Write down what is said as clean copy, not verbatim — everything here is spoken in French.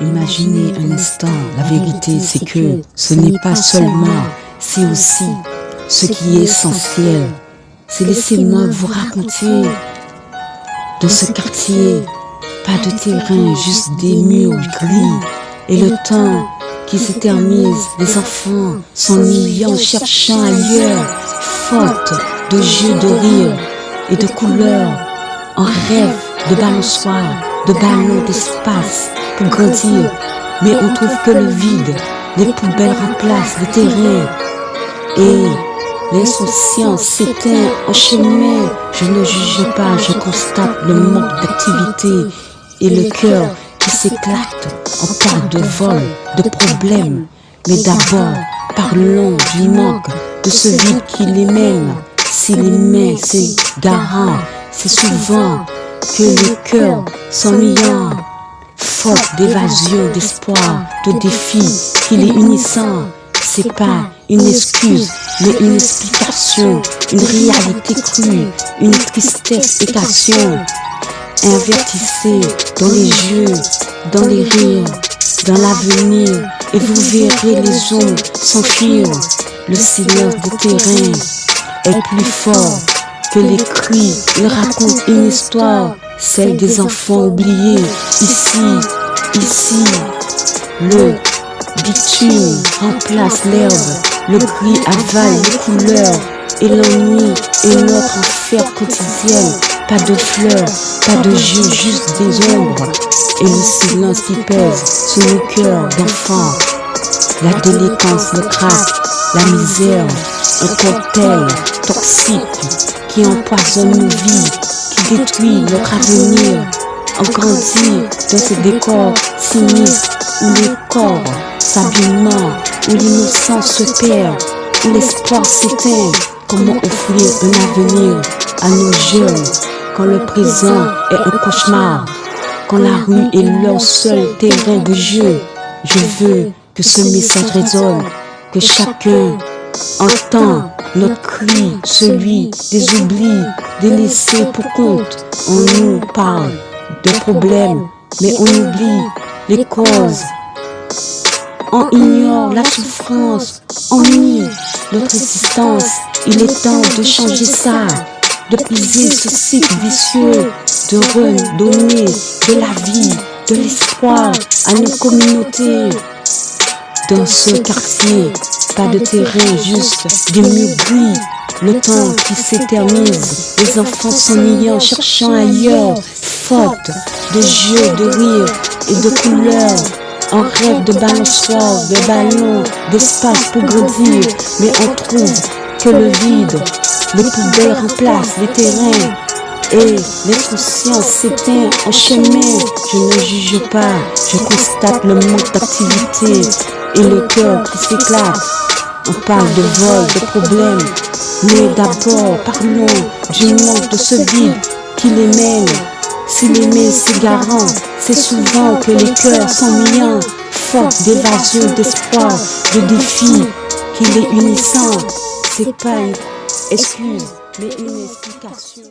Imaginez un instant, la vérité c'est que ce n'est pas seulement, c'est aussi ce qui est essentiel. C'est laissez-moi vous raconter dans ce quartier, pas de terrain, juste des murs gris et le temps qui s'éternise. Les enfants s'ennuyent en cherchant ailleurs, faute de jeux de rire et de couleurs, en rêve de balançoires, de ballons d'espace pour grandir, mais on trouve que le vide, les poubelles remplacent les terrains et l'insouciance s'éteint en chemin. Je ne juge pas, je constate le manque d'activité et le cœur qui s'éclate. On parle de vol, de problèmes, mais d'abord parlons du manque, de ce vide qui les mène. Si les mains s'égarant, c'est souvent que le cœur s'ennuyant, faute d'évasion, d'espoir, de défis qui les unissant. C'est pas une excuse, mais une explication, une réalité crue, une tristesse équation. Invertissez dans les jeux, dans les rires, dans l'avenir, et vous verrez les ombres s'enfuir. Le silence du terrain est plus fort que les cris. Il raconte une histoire, celle des enfants oubliés. Ici, le bitume remplace l'herbe, le gris avale les couleurs, et l'ennui est notre enfer quotidien. Pas de fleurs, pas de jeu, juste des ombres, et le silence qui pèse sur nos cœurs d'enfants. La délinquance, le crack, la misère, un cocktail toxique qui empoisonne nos vies, qui détruit notre avenir. On grandit dans ce décor sinistre où les corps s'abîment, où l'innocence se perd, où l'espoir s'éteint. Comment offrir un avenir à nos jeunes quand le présent est un cauchemar, quand la rue est leur seul terrain de jeu? Je veux que ce message résonne, que chacun entend notre cri, celui des oublis, des laissés pour compte. On nous parle de problèmes, mais on oublie les causes. On ignore la souffrance, on nie notre existence. Il est temps de changer ça, de briser ce cycle vicieux, de redonner de la vie, de l'espoir à nos communautés. Dans ce quartier, pas de terrain, juste des murs gris, le temps qui s'éternise, les enfants s'ennuyent en cherchant ailleurs, faute de jeux, de rire et de couleurs. On rêve de balançoires, de ballons, d'espace pour grandir, mais on trouve que le vide, les poubelles remplacent les terrains et l'insouciance s'éteint en chemin. Je ne juge pas, je constate le manque d'activité et le cœur qui s'éclate. On parle de vol, de problèmes, mais d'abord parlons du manque de ce vide qui les mène. Si les mains s'égarant, c'est souvent que les cœurs s'ennuyant, faute d'évasion, d'espoir, de défis qui les unissant. C'est pas une excuse, mais une explication.